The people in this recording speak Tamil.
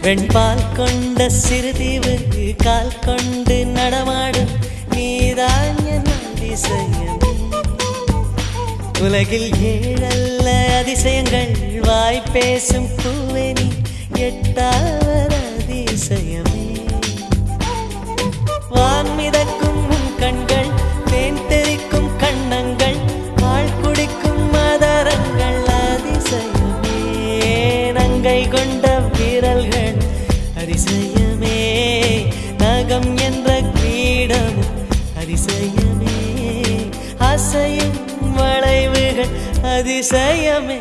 வெண்பால் கொண்ட சிறுதீவு கால் கொண்டு நடமாடும் நீதான் என் அதிசயம். உலகில் ஏழல்ல அதிசயங்கள் வாய் பேசும் பூவே நீ எட்டாவது அதிசயமே. வான் மிதக்கும் உன் கண்கள், தேன் தெறிக்கும் கண்ணங்கள், பால் குடிக்கும் மதரங்கள் அதிசயமே. நங்கை கொண்ட விரல்கள் அதிசயமே, நகம் என்ற கிரீடம் அதிசயமே, அசையும் வளைவுகள் அதிசயமே.